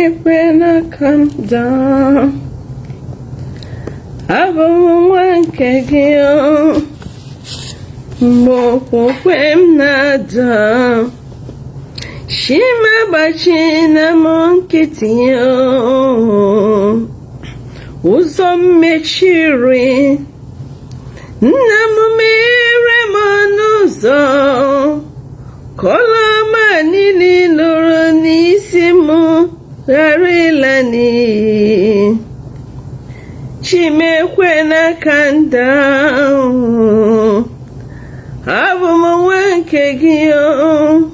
when I come down, I won't get you. When nada, shima bachina monkitio, uzom mechiri, namumire monuzo, kolama nini loronisimu, garilani, chime kwena kanda. Abumwanke giyo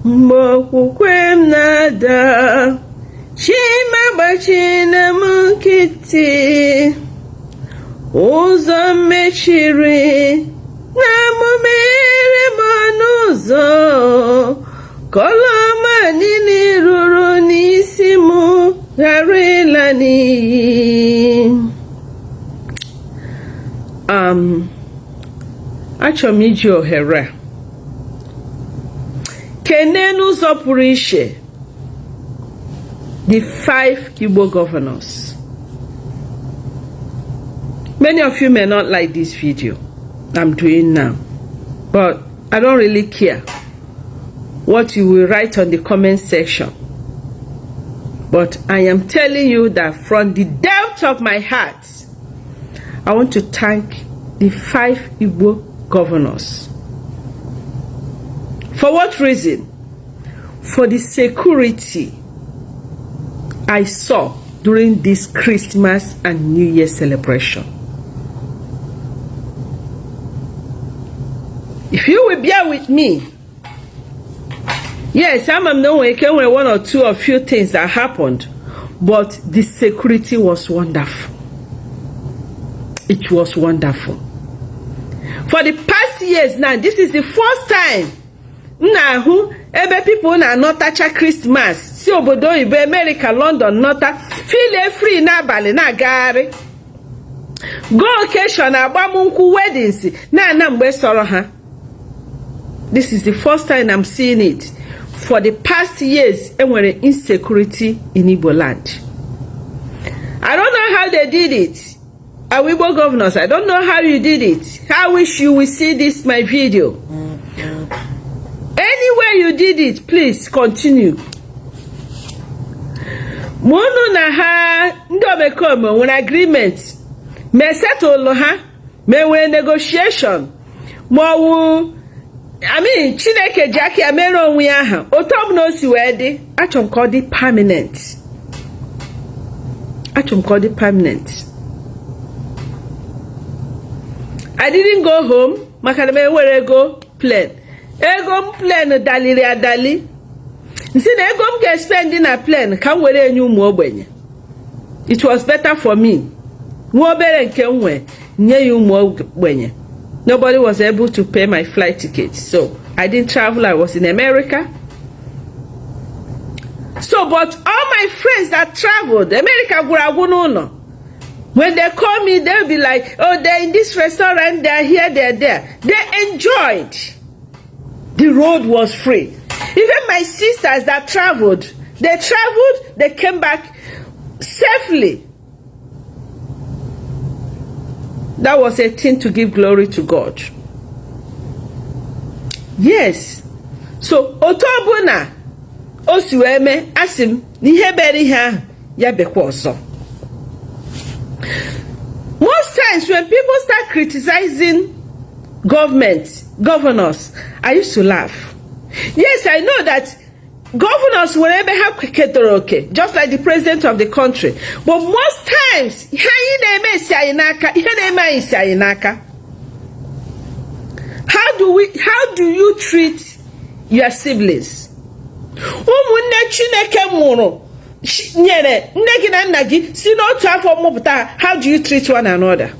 mboku kwem nada shima bachina mukiti uzo mechiri namumere manuzo koloma nini ruru nisimu garilani. Achọmiji ohere kene n'ụzọ pụrụ iche the 5 Igbo governors. Many of you may not like this video I'm doing now, but I don't really care what you will write on the comment section. But I am telling you that from the depth of my heart, I want to thank the 5 Igbo governors. For what reason? For the security I saw during this Christmas and New Year celebration. If you will bear with me, yes, I'm knowing one or two of few things that happened, but the security was wonderful. It was wonderful. For the past years now, this is the first time now ebe people na notacha Christmas si obodo Igbo America London nota feel free na abali na gari go occasion agbamunku weddings na mgbe soro ha. This is the first time I'm seeing it. For the past years enwere insecurity in Igboland. I don't know how they did it. Our Igbo governors, I don't know how you did it. I wish you will see this my video. Anywhere you did it, please continue. Mono na ha ndo mekome when agreement me settle ha me we negotiation mo I mean Chineke Jackie amero onwe aha otom no si we dey achom call it permanent. Achom call it permanent. I didn't go home. Makadame where go plane. Ego plane dalili adali. Nsi na ego get spending a plane kan were enyu mu ogbenye. It was better for me. Mu obere nke nwe nye yu mu ogbenye. Nobody was able to pay my flight ticket. So I didn't travel. I was in America. So but all my friends that traveled, America no. When they call me, they'll be like, oh, they're in this restaurant, they're here, they're there. They enjoyed. The road was free. Even my sisters that traveled, they came back safely. That was a thing to give glory to God. Yes. So, otobuna, osiweme, asim, niheberi ha, yabekwoso. Most times when people start criticizing governors, I used to laugh. Yes, I know that governors will never have keketoroke, just like the president of the country. But most times, how do you treat your siblings? How do you treat one another?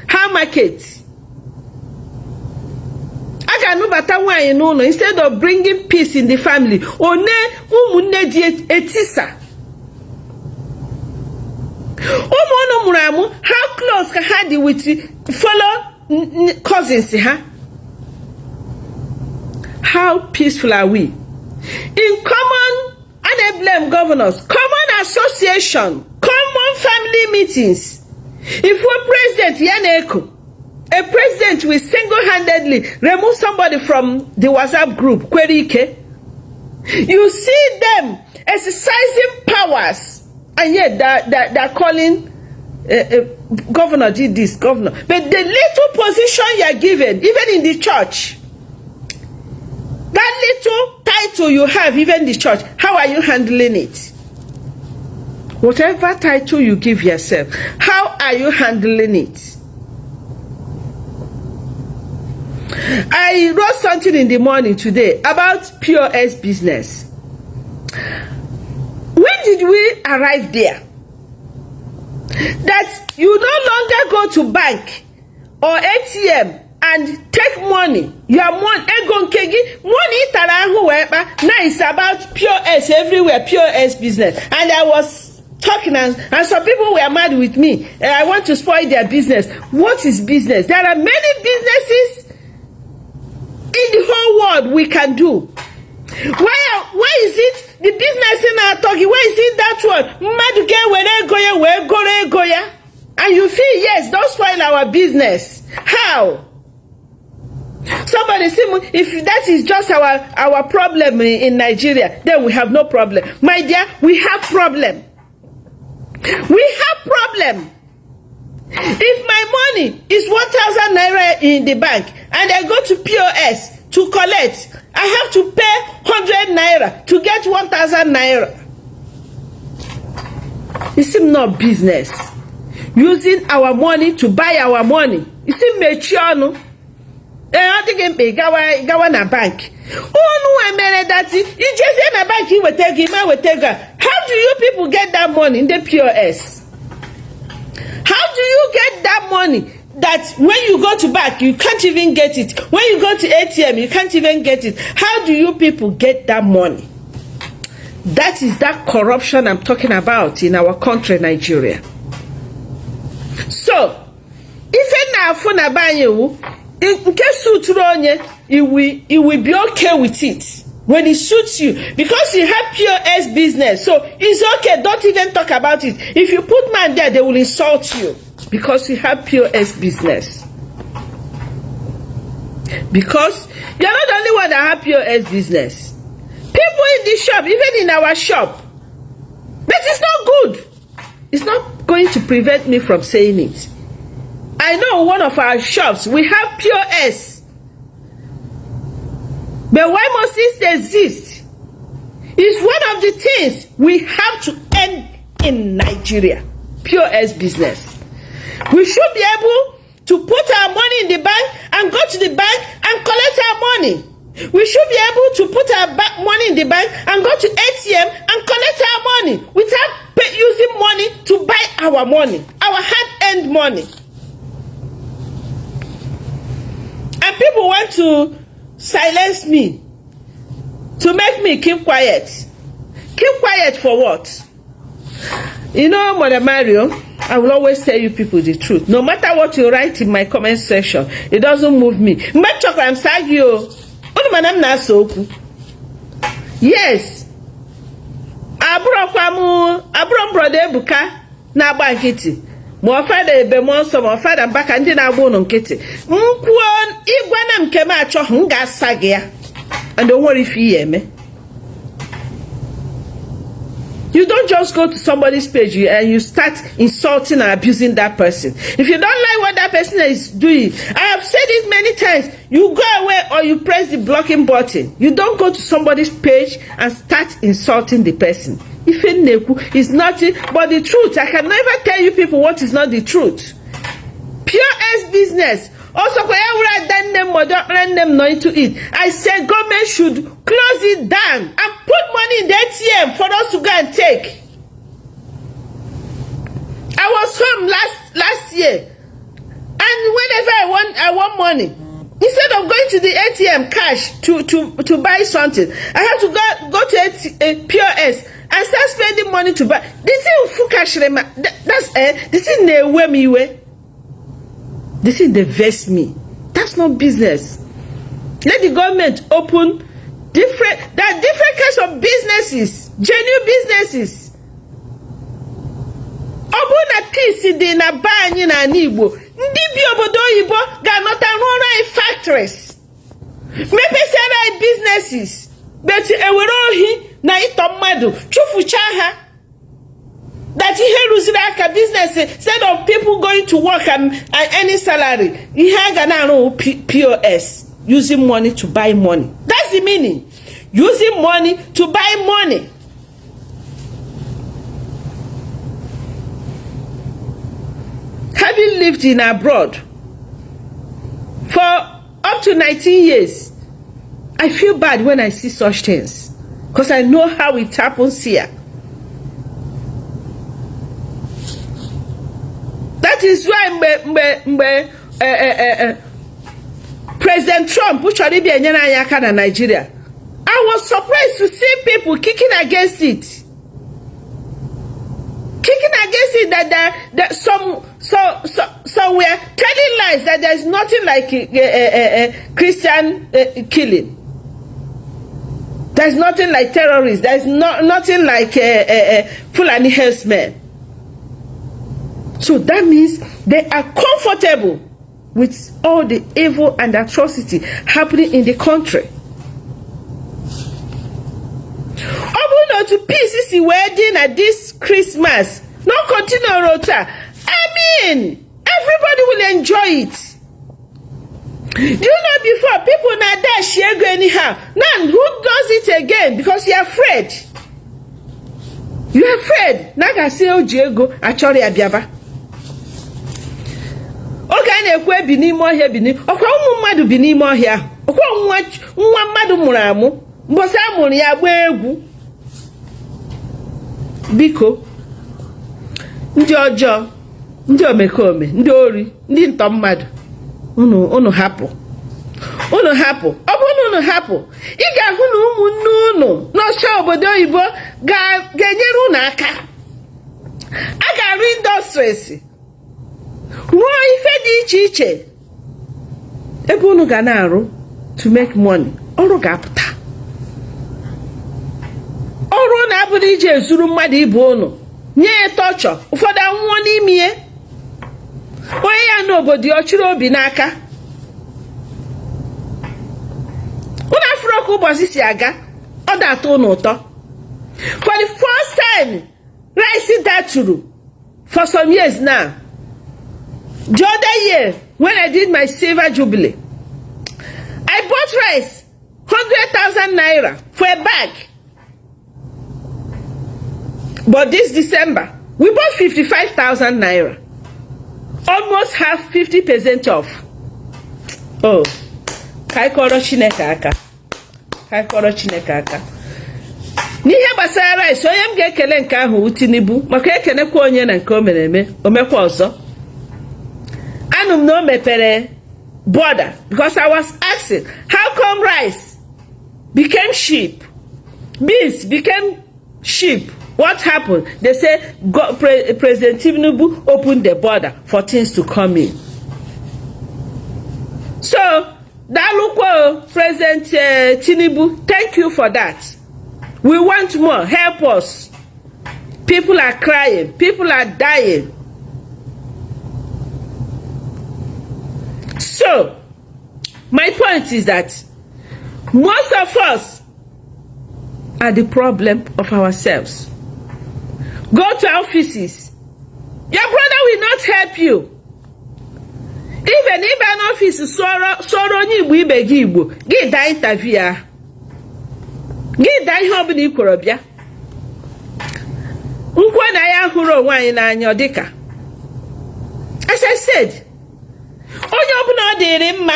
How market? Instead of bringing peace in the family, how close can with fellow cousins? how peaceful are we? In common, and I blame governors, common association, common family meetings. If we're president, Yaneko, a president will single-handedly remove somebody from the WhatsApp group, Kwerike, you see them exercising powers, and yet they're calling governor did this, governor. But the little position you are given, even in the church, that little title you have, even in the church, how are you handling it? Whatever title you give yourself, how are you handling it? I wrote something in the morning today about POS business. When did we arrive there? That you no longer go to bank or ATM and take money. Your money, money now it's about POS everywhere, POS business. And I was talking and some people were mad with me. I want to spoil their business. What is business? There are many businesses in the whole world we can do. Why is it the business in our talking? Why is it that one? And you feel yes, don't spoil our business. How? Somebody say, if that is just our problem in Nigeria, then we have no problem. My dear, we have problem. We have problem. If my money is 1,000 naira in the bank and I go to POS to collect, I have to pay 100 naira to get 1,000 naira. It's not business. Using our money to buy our money. It's mature. I think gawa na bank. Oh no, I mean that you just in a bank, you will take him, I will take her. How do you people get that money in the POS? How do you get that money that when you go to bank, you can't even get it? When you go to ATM, you can't even get it. How do you people get that money? That is that corruption I'm talking about in our country, Nigeria. So, if na phone buy you, in case it will be okay with it when it suits you, because you have POS business. So it's okay, don't even talk about it. If you put man there, they will insult you because you have POS business. Because you're not the only one that have POS business. People in the shop, even in our shop, but it's not good. It's not going to prevent me from saying it. I know one of our shops, we have POS. But why must it exist? It's one of the things we have to end in Nigeria. POS business. We should be able to put our money in the bank and go to the bank and collect our money. We should be able to put our money in the bank and go to ATM and collect our money without using money to buy our money, our hard-earned money. And people want to silence me, to make me keep quiet. Keep quiet for what? You know, Mother Mario, I will always tell you people the truth. No matter what you write in my comment section, it doesn't move me. Yes. Abram brother Ebuka na agba nkiti. Mo fada ebe mo nso mo fada mbaka ndị na-agba unu nkiti. Nkwuo igwe na nke m achọ m ga-asa gị ya. And don't worry if you hear me. You don't just go to somebody's page and you start insulting and abusing that person. If you don't like what that person is doing, I have said it many times, you go away or you press the blocking button. You don't go to somebody's page and start insulting the person. If it's nothing but the truth. I can never tell you people what is not the truth. POS business. Also, into it. I said government should close it down and put money in the ATM for us to go and take. I was home last year, and whenever I want money, instead of going to the ATM cash to buy something, I have to go to POS and start spending money to buy. This is the way me way. This is the vest me. That's not business. Let the government open There are different kinds of businesses, genuine businesses. Obuna peace di na banyi na Igbo. Ndi bi obodo oyibo ga nota run factories. Maybe say businesses. But ewere ohi na ito mmadu chufucha ha. That he losing like a business instead of people going to work and any salary. He had an POS, using money to buy money. That's the meaning. Using money to buy money. Having lived in abroad for up to 19 years, I feel bad when I see such things because I know how it happens here. That is why President Trump, which already be in Nigeria, I was surprised to see people kicking against it. Kicking against it that some were telling lies that there's nothing like Christian killing. There's nothing like terrorists. There's nothing like Fulani herdsmen. So that means they are comfortable with all the evil and atrocity happening in the country. Open to pieces wedding at this Christmas. No continue rota. I mean, everybody will enjoy it. Do you know before people now dash go anyhow? Now who does it again? Because you're afraid. You're afraid. Naga say Diego actually abiaba. Okay, na-ekwe bi n'ime ọhịa bi n'ime ọkwa ụmụ mmadụ bi n'ime ọhịa ọkwa nwa mmadụ mụrụ amụ mbọsị amụrụ ya gba egwu biko ndị ọjọọ ndị omekome ndị ori ndị ntọ mmadụ unu hapụ ọ bụrụ na unu hapụ ị ga-ahụ na ụmụnne unu n'ọcha obodo oyibo ga-enyere unu aka a ga-arụ industries ruo ife dị iche iche ebe unu ga na-arụ to make money. Ọrụ ga-apụta. Ọrụ na-abụrụ ije ezuru mmadụ ibe unu nye tọchọ ụfọdụ anwụọ n'ime ya onye ya n'obodo ọ chịrị obi n'aka. Unu afụrụ ka ụbọchị si aga ọ da-atọ unu ụtọ. For the first time rice daturu for some years now. The other year, when I did my silver jubilee, I bought rice, 100,000 naira for a bag. But this December, we bought 55,000 naira. Almost half, 50% off. Oh, kaikoro chineke aka. Kaikoro chineke aka. N'ihe gbasara rice, onye m ga-ekele nke ahụ Tinubu, maka ekenekwa onye na nke o mere eme, o mekwa ọzọ. Anum no mepere border because I was asking how come rice became cheap, beans became cheap. What happened? They say President Tinubu opened the border for things to come in. So that President Tinubu, thank you for that. We want more. Help us. People are crying. People are dying. So, my point is that most of us are the problem of ourselves. Go to offices. Your brother will not help you. Even if an office is sorrow Igbo, get that interview. Get that hobby in Korobia. Nkwana ya huro wine na anyodika. As I said, onye ọbụla ọ dịrị mma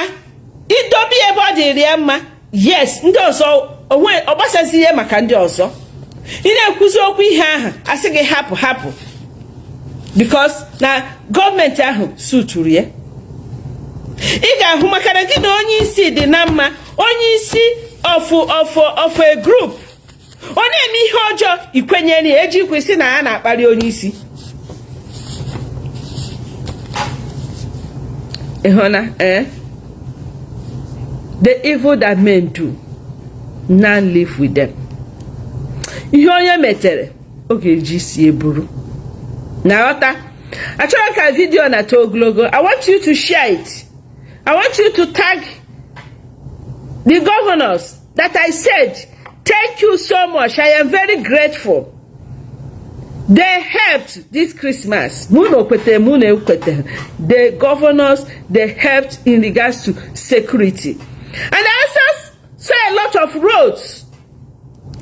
idobe ebe ọ dịrị mma. Yes, ndị ọzọ onwe ọgbasasị ihe maka ndị ọzọ. Ị na-ekwuzi okwu ihe ahụ asị gị hapụ because na gọọmenti ahụ suturu ya. Ị ga-ahụ maka na gị na onye isi dị na mma, onye isi of a group. Ọ na-eme ihe ọjọọ ikwenyere ya eji kwesị na ya na-akparị onye isi. The evil that men do, now live with them. Ihe onye metere oge ji si eburu. Na ghọta. Achọrọ ka video na to ogologo. I want you to share it. I want you to tag the governors that I said, thank you so much. I am very grateful. They helped this Christmas. The governors, they helped in regards to security. And I also saw a lot of roads.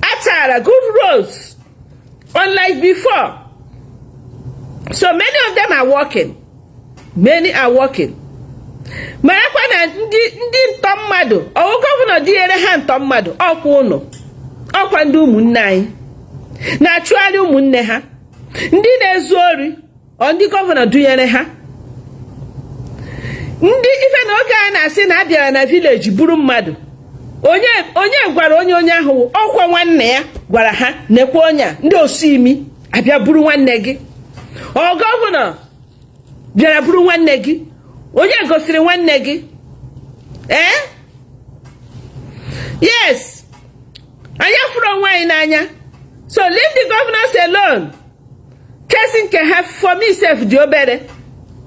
Atara, good roads. Unlike before. So many of them are working. Many are working. Marakwa na ndị ntọ mmadụ, ọwụ gọvanọ diere ha ntọ mmadụ, ọkwa ụnụ, ọkwa ndị ụmụnne anyị, na-achụgharị ụmụnne ha, ndị na-ezu ori, ọ ndị gọvanọ dunyere ha, ndị ife na oge a na-asị na abịara na village buru mmadụ, onye gwara onye ahụ, ọkwa nwanne ya gwara ha, nekwa onye a, ndị osuimi abịa buru nwanne gị, ọ gọvanọ bịara buru nwanne gị, onye gosiri nwanne gị. Yes. Anya furu onwe anyị n'anya. So leave the governors alone. Casing can have for me self dị obere.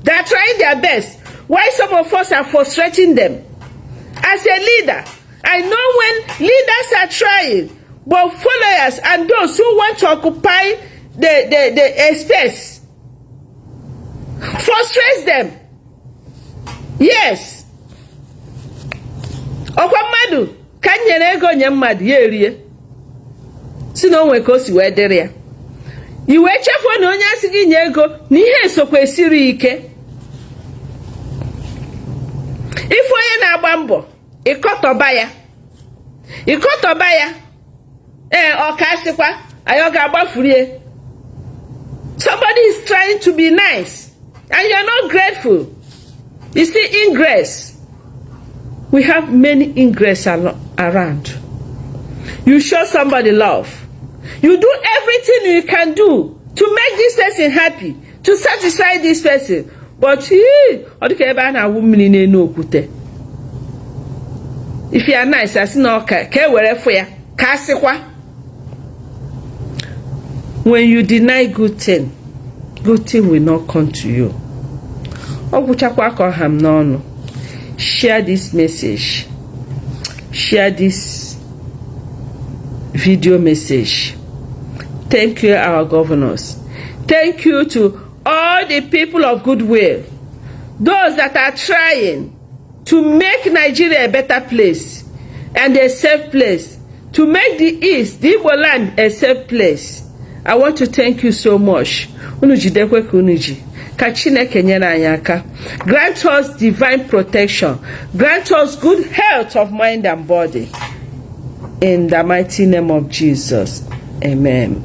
They are trying their best. Why some of us are frustrating them? As a leader, I know when leaders are trying, but followers and those who want to occupy the space frustrates them. Yes. Ọkwa mmadụ ka nyere ego nye mmadụ ya erie. Si na onwe ka o si wee dịrị ya. Iwe chefuo na onye asị gị nye ego na ihe esokwa esiri ike. Ife onye na-agba mbọ, ịkọtọba ya. Ịkọtọba ya. Ọkasịkwa, anyị ga-agbafurie. Somebody is trying to be nice and you're not grateful. You see, ingress. We have many ingress around. You show somebody love. You do everything you can do to make this person happy, to satisfy this person. But if you are nice, I say no, when you deny good thing will not come to you. Share this message. Share this video message. Thank you, our governors. Thank you to all the people of goodwill. Those that are trying to make Nigeria a better place and a safe place. To make the East, the Igboland, a safe place. I want to thank you so much. Grant us divine protection. Grant us good health of mind and body. In the mighty name of Jesus. Amen.